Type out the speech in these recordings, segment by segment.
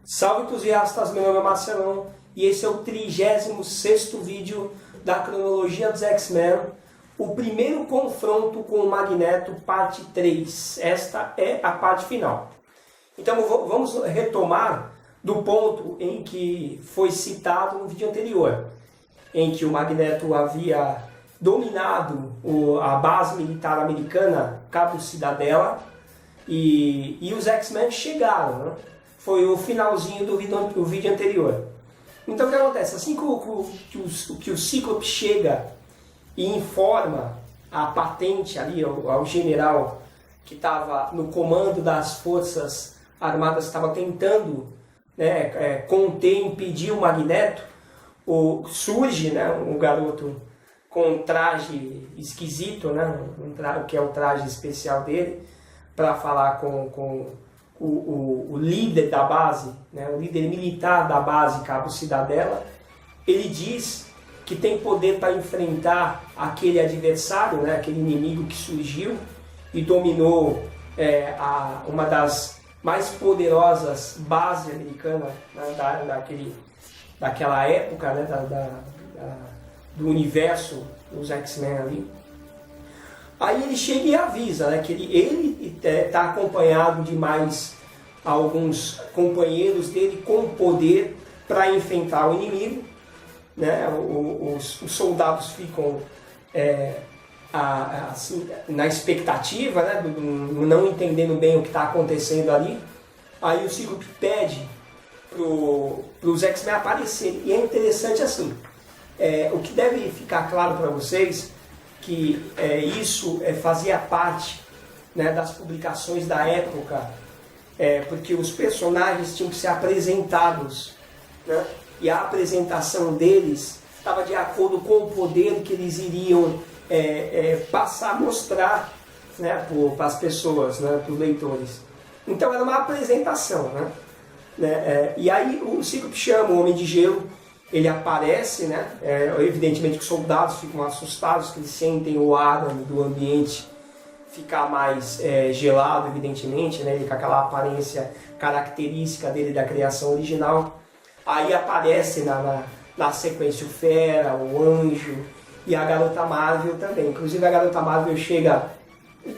Salve entusiastas, meu nome é Marcelão e esse é o 36º vídeo da cronologia dos X-Men, o primeiro confronto com o Magneto, parte 3. Esta é a parte final. Então vamos retomar do ponto em que foi citado no vídeo anterior, em que o Magneto havia dominado a base militar americana, Cabo Cidadela, e os X-Men chegaram, né? Foi o finalzinho do vídeo anterior. Então o que acontece? Assim que o Cíclope chega e informa a patente ali ao general que estava no comando das forças armadas, estava tentando, né, conter, impedir o Magneto, surge, né, um garoto com um traje esquisito, né, que é o traje especial dele, para falar com o líder da base, né, o líder militar da base Cabo Cidadela. Ele diz que tem poder para enfrentar aquele adversário, né, aquele inimigo que surgiu e dominou uma das mais poderosas bases americanas, né, daquela época, né, do universo dos X-Men ali. Aí ele chega e avisa, né, que ele está acompanhado de mais alguns companheiros dele com poder para enfrentar o inimigo, né? Os soldados ficam assim, na expectativa, né, não entendendo bem o que está acontecendo ali. Aí o Cíclope pede para os X-Men aparecerem. E é interessante assim, o que deve ficar claro para vocês, que isso fazia parte, né, das publicações da época, porque os personagens tinham que ser apresentados, né, e a apresentação deles estava de acordo com o poder que eles iriam passar, mostrar, né, para as pessoas, né, para os leitores. Então era uma apresentação, né, e aí o Cíclope chama o Homem de Gelo. Ele aparece, né? Evidentemente que os soldados ficam assustados, que eles sentem o ar do ambiente ficar mais gelado, evidentemente, né? Ele com aquela aparência característica dele da criação original. Aí aparece na sequência o Fera, o Anjo e a Garota Marvel também. Inclusive a Garota Marvel chega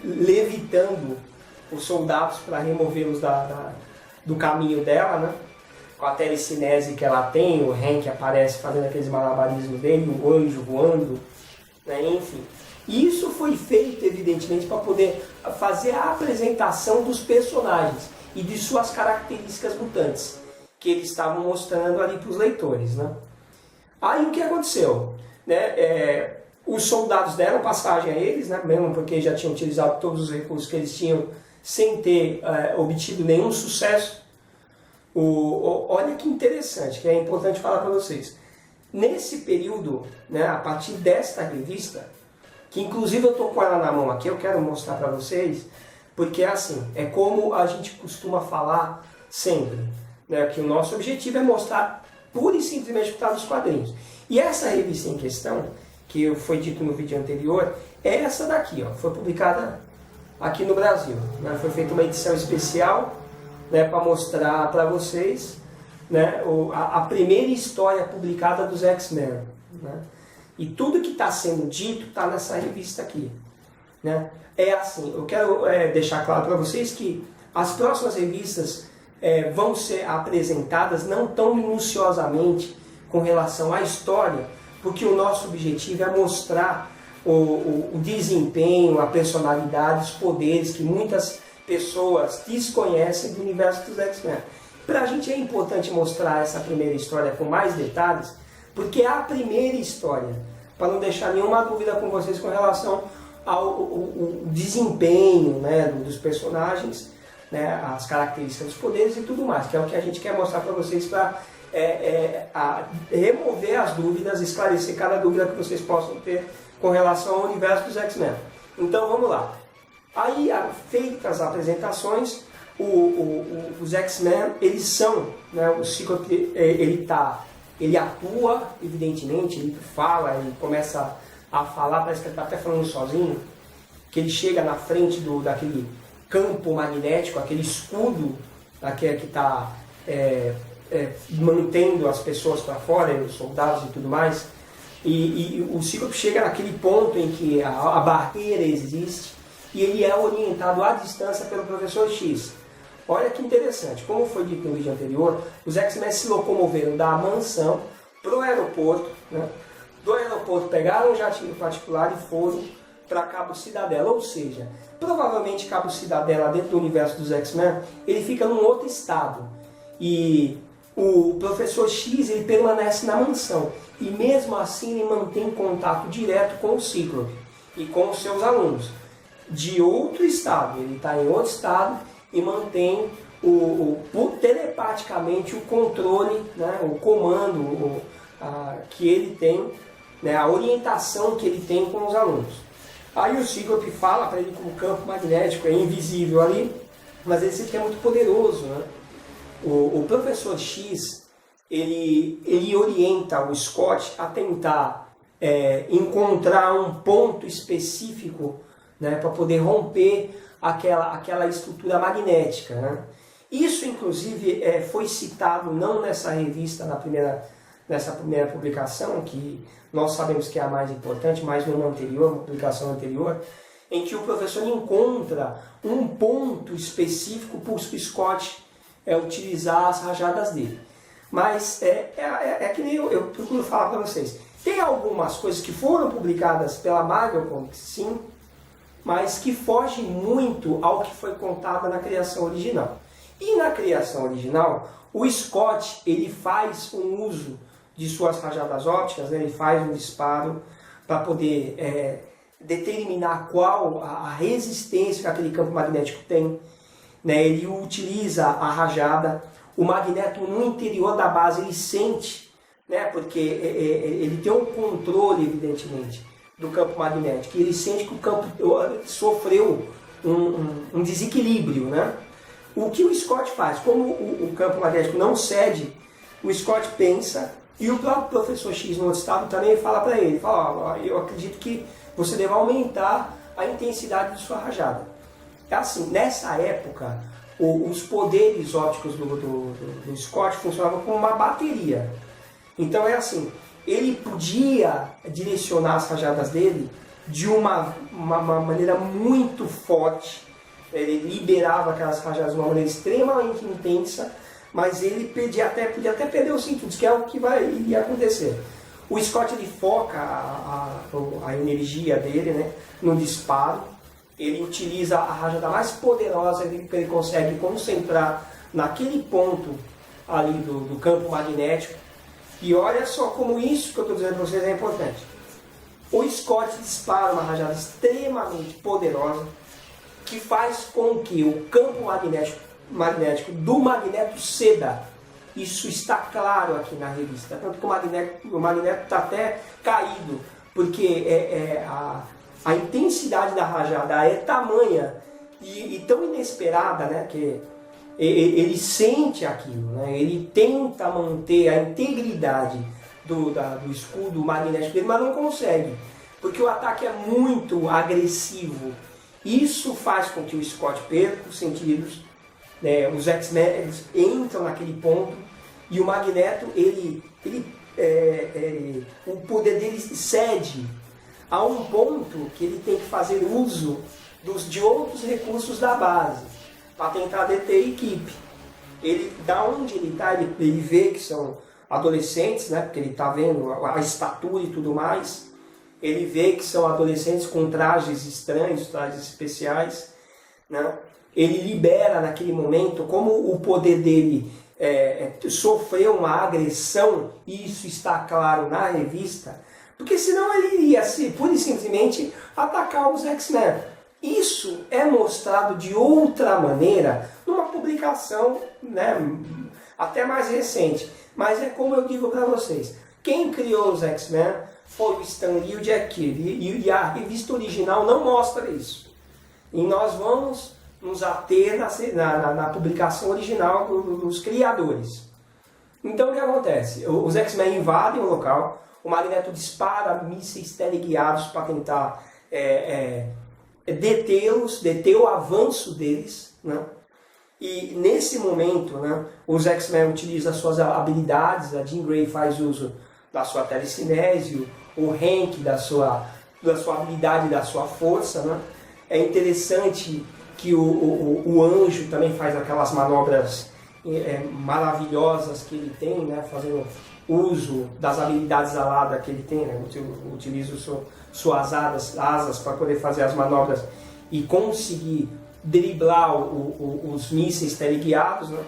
levitando os soldados para removê-los do caminho dela, né? Com a telecinese que ela tem, o Hank aparece fazendo aqueles malabarismos dele, o Anjo voando, né? Enfim. Isso foi feito, evidentemente, para poder fazer a apresentação dos personagens e de suas características mutantes, que eles estavam mostrando ali para os leitores, né? Aí o que aconteceu? Né? Os soldados deram passagem a eles, né? Mesmo porque já tinham utilizado todos os recursos que eles tinham sem ter obtido nenhum sucesso. Olha que interessante, que é importante falar para vocês. Nesse período, né, a partir desta revista, que inclusive eu estou com ela na mão aqui, eu quero mostrar para vocês, porque assim, é como a gente costuma falar sempre, né, que o nosso objetivo é mostrar pura e simplesmente o que está nos quadrinhos. E essa revista em questão, que foi dito no vídeo anterior, é essa daqui, ó, foi publicada aqui no Brasil, né, foi feita uma edição especial, né, para mostrar para vocês, né, a primeira história publicada dos X-Men, né? E tudo que está sendo dito está nessa revista aqui, né? É assim, eu quero deixar claro para vocês que as próximas revistas vão ser apresentadas não tão minuciosamente com relação à história, porque o nosso objetivo é mostrar o desempenho, a personalidade, os poderes que muitas pessoas desconhecem do universo dos X-Men. Para a gente é importante mostrar essa primeira história com mais detalhes, porque é a primeira história, para não deixar nenhuma dúvida com vocês com relação ao desempenho, né, dos personagens, né, as características dos poderes e tudo mais, que é o que a gente quer mostrar para vocês, para remover as dúvidas, esclarecer cada dúvida que vocês possam ter com relação ao universo dos X-Men. Então vamos lá. Aí, feitas as apresentações, os X-Men, eles são, né, o Cíclope, ele atua, evidentemente, ele fala, ele começa a falar, parece que ele está até falando sozinho, que ele chega na frente daquele campo magnético, aquele escudo que está mantendo as pessoas para fora, os soldados e tudo mais. E o Cíclope chega naquele ponto em que a barreira existe e ele é orientado à distância pelo professor X. Olha que interessante, como foi dito no vídeo anterior, os X-Men se locomoveram da mansão para o aeroporto, né? Do aeroporto pegaram um jatinho particular e foram para Cabo Cidadela, ou seja, provavelmente Cabo Cidadela, dentro do universo dos X-Men, ele fica num outro estado. E o professor X ele permanece na mansão e mesmo assim ele mantém contato direto com o Cíclope e com os seus alunos de outro estado. Ele está em outro estado e mantém telepaticamente o controle, né, o comando que ele tem, né, a orientação que ele tem com os alunos. Aí o Cíclope fala para ele que o campo magnético é invisível ali, mas ele sempre é muito poderoso, né? O professor X, ele orienta o Scott a tentar encontrar um ponto específico, né, para poder romper aquela estrutura magnética, né? Isso, inclusive, foi citado não nessa revista, nessa primeira publicação, que nós sabemos que é a mais importante, mas numa anterior, uma publicação anterior, em que o professor encontra um ponto específico para o Scott utilizar as rajadas dele. Mas que nem eu procuro falar para vocês. Tem algumas coisas que foram publicadas pela Marvel Comics, sim, mas que fogem muito ao que foi contado na criação original. E na criação original, o Scott ele faz um uso de suas rajadas ópticas, né? Ele faz um disparo para poder determinar qual a resistência que aquele campo magnético tem, né? Ele utiliza a rajada, o Magneto no interior da base ele sente, né? Porque ele tem um controle, evidentemente, do campo magnético, e ele sente que o campo sofreu um desequilíbrio, né? O que o Scott faz? Como o campo magnético não cede, o Scott pensa, e o próprio professor X no outro estado também fala para ele, fala, eu acredito que você deve aumentar a intensidade de sua rajada. É assim, nessa época, os poderes ópticos do Scott funcionavam como uma bateria. Então é assim, ele podia direcionar as rajadas dele de uma maneira muito forte. Ele liberava aquelas rajadas de uma maneira extremamente intensa, mas ele podia até perder os sentidos, que é o que ia acontecer. O Scott ele foca a energia dele, né, no disparo. Ele utiliza a rajada mais poderosa que ele consegue concentrar naquele ponto ali do campo magnético. E olha só como isso que eu estou dizendo para vocês é importante. O Scott dispara uma rajada extremamente poderosa que faz com que o campo magnético do Magneto ceda. Isso está claro aqui na revista. Tanto que o Magneto está até caído, porque a intensidade da rajada é tamanha e tão inesperada, né, que ele sente aquilo, né, ele tenta manter a integridade do escudo magnético dele, mas não consegue, porque o ataque é muito agressivo. Isso faz com que o Scott perca os sentidos, né, os X-Men entram naquele ponto e o Magneto, o poder dele cede a um ponto que ele tem que fazer uso de outros recursos da base para tentar deter a equipe. Da onde ele está, ele vê que são adolescentes, né, porque ele está vendo a estatura e tudo mais. Ele vê que são adolescentes com trajes estranhos, trajes especiais, né? Ele libera naquele momento, como o poder dele sofreu uma agressão, e isso está claro na revista, porque senão ele ia pura e simplesmente atacar os X-Men. Isso é mostrado de outra maneira numa publicação, né, até mais recente. Mas é como eu digo para vocês, quem criou os X-Men foi o Stan Lee e o Jack Kirby, e a revista original não mostra isso. E nós vamos nos ater na publicação original dos criadores. Então o que acontece? Os X-Men invadem o local, o Magneto dispara mísseis teleguiados para tentar detê-los, deter o avanço deles, né? E nesse momento, né, os X-Men utilizam as suas habilidades, a Jean Grey faz uso da sua telecinese, o Hank da sua habilidade, da sua força. Né? É interessante que o Anjo também faz aquelas manobras maravilhosas que ele tem, né, fazendo uso das habilidades aladas que ele tem, né, utiliza suas asas para poder fazer as manobras e conseguir driblar os mísseis teleguiados. Né?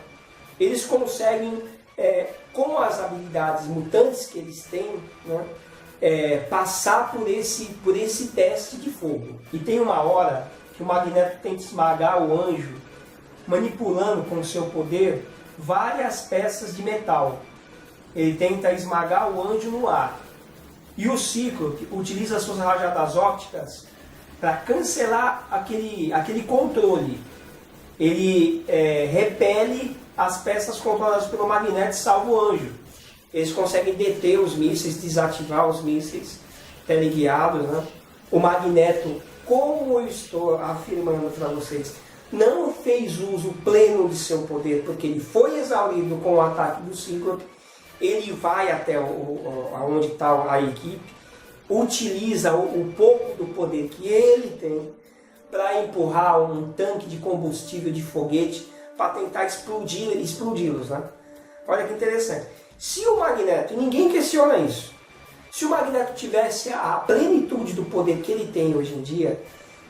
Eles conseguem, com as habilidades mutantes que eles têm, né, passar por esse teste de fogo. E tem uma hora que o Magneto tenta esmagar o Anjo, manipulando com o seu poder várias peças de metal. Ele tenta esmagar o Anjo no ar. E o Cíclope utiliza as suas rajadas ópticas para cancelar aquele controle. Ele repele as peças controladas pelo Magneto e salva o Anjo. Eles conseguem deter os mísseis, desativar os mísseis teleguiados. Né? O Magneto, como eu estou afirmando para vocês, não fez uso pleno de seu poder, porque ele foi exaurido com o ataque do Cíclope. Ele vai até onde está a equipe, utiliza o pouco do poder que ele tem para empurrar um tanque de combustível de foguete para tentar explodi-los. Né? Olha que interessante. Se o Magneto, ninguém questiona isso, se o Magneto tivesse a plenitude do poder que ele tem hoje em dia,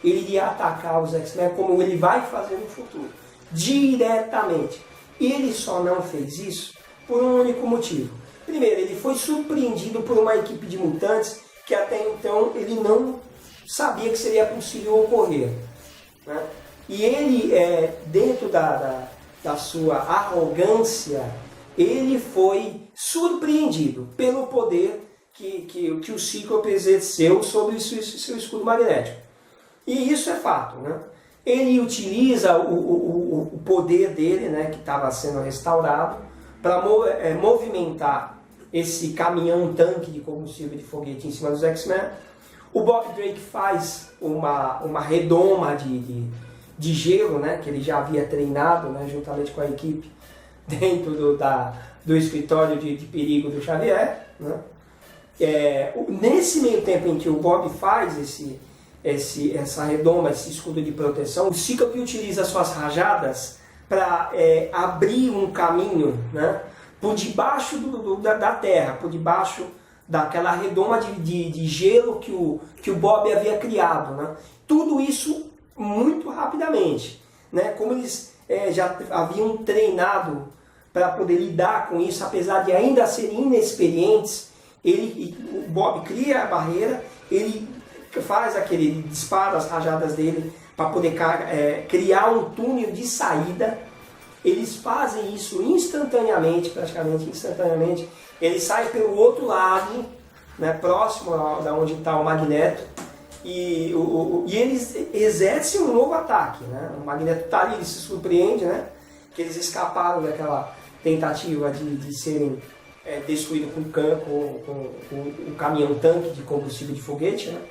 ele iria atacar os X-Men como ele vai fazer no futuro, diretamente. E ele só não fez isso por um único motivo. Primeiro, ele foi surpreendido por uma equipe de mutantes que até então ele não sabia que seria possível ocorrer. Né? E ele, dentro da sua arrogância, ele foi surpreendido pelo poder que o Cíclope exerceu sobre o seu escudo magnético. E isso é fato. Né? Ele utiliza o poder dele, né, que estava sendo restaurado, para movimentar esse caminhão-tanque de combustível de foguete em cima dos X-Men. O Bob Drake faz uma redoma de gelo, né, que ele já havia treinado, né, juntamente com a equipe, dentro do escritório de perigo do Xavier. Né. Nesse meio tempo em que o Bob faz essa redoma, esse escudo de proteção, o Cíclope utiliza suas rajadas para abrir um caminho, né, por debaixo da terra, por debaixo daquela redoma de gelo que o Bob havia criado. Né? Tudo isso muito rapidamente. Né? Como eles já haviam treinado para poder lidar com isso, apesar de ainda serem inexperientes, o Bob cria a barreira, ele dispara as rajadas dele para poder criar um túnel de saída. Eles fazem isso instantaneamente, praticamente instantaneamente. Eles saem pelo outro lado, né, próximo da onde está o Magneto, e eles exercem um novo ataque. Né? O Magneto está ali, ele se surpreende, né, que eles escaparam daquela tentativa de serem destruídos com o caminhão-tanque de combustível de foguete. Né?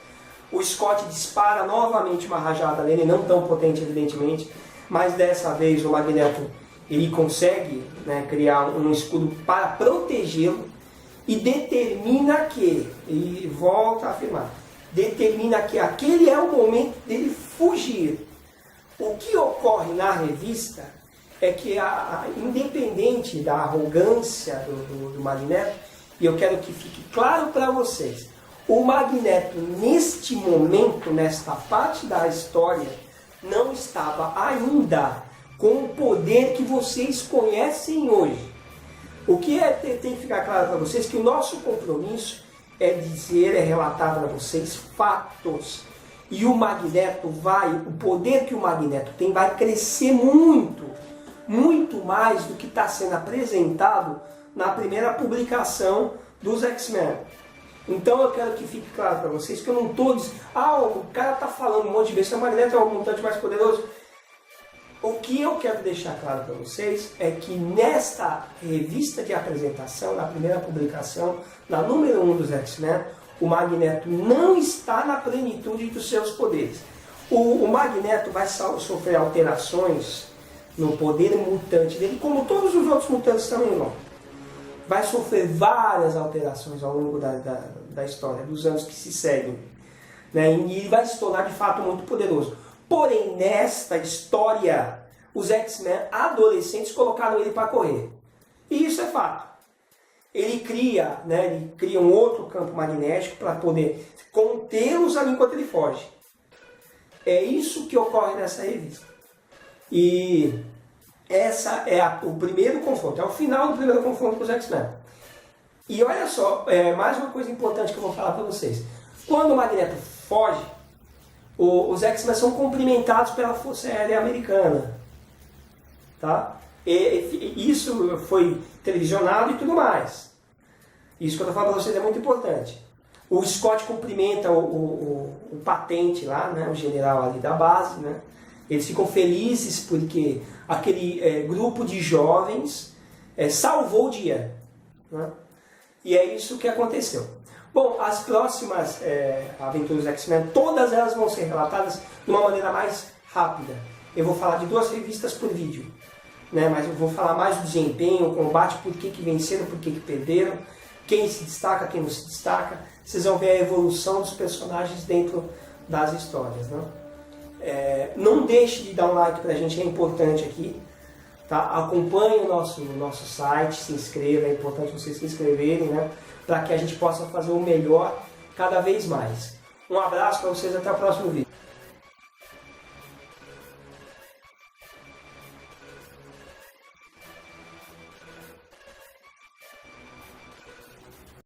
O Scott dispara novamente uma rajada nele, não tão potente, evidentemente, mas dessa vez o Magneto ele consegue, né, criar um escudo para protegê-lo e determina e volta a afirmar, determina que aquele é o momento dele fugir. O que ocorre na revista é que, independente da arrogância do Magneto, e eu quero que fique claro para vocês, o Magneto neste momento, nesta parte da história, não estava ainda com o poder que vocês conhecem hoje. O que tem que ficar claro para vocês que o nosso compromisso é relatar para vocês fatos. E o Magneto o poder que o Magneto tem vai crescer muito, muito mais do que está sendo apresentado na primeira publicação dos X-Men. Então eu quero que fique claro para vocês que eu não estou dizendo, o cara está falando um monte de vezes que o Magneto é o mutante mais poderoso. O que eu quero deixar claro para vocês é que nesta revista de apresentação, na primeira publicação, na número 1 dos X-Men, o Magneto não está na plenitude dos seus poderes. O Magneto vai sofrer alterações no poder mutante dele, como todos os outros mutantes também vão. Vai sofrer várias alterações ao longo da história, dos anos que se seguem. Né? E vai se tornar de fato muito poderoso. Porém, nesta história, os X-Men adolescentes colocaram ele para correr. E isso é fato. Ele cria um outro campo magnético para poder contê-los ali enquanto ele foge. É isso que ocorre nessa revista. E essa é o primeiro confronto, é o final do primeiro confronto com os X-Men. E olha só, mais uma coisa importante que eu vou falar para vocês. Quando o Magneto foge, os X-Men são cumprimentados pela Força Aérea Americana. Tá? E isso foi televisionado e tudo mais. Isso que eu estou falando para vocês é muito importante. O Scott cumprimenta o patente lá, né, o general ali da base, né? Eles ficam felizes porque aquele grupo de jovens salvou o dia. Né? E é isso que aconteceu. Bom, as próximas aventuras X-Men, todas elas vão ser relatadas de uma maneira mais rápida. Eu vou falar de 2 revistas por vídeo. Né? Mas eu vou falar mais do desempenho, o combate, por que venceram, por que perderam, quem se destaca, quem não se destaca. Vocês vão ver a evolução dos personagens dentro das histórias. Né? Não deixe de dar um like pra gente, é importante aqui. Tá? Acompanhe o nosso site, se inscreva, é importante vocês se inscreverem, né? Para que a gente possa fazer o melhor cada vez mais. Um abraço para vocês, até o próximo vídeo.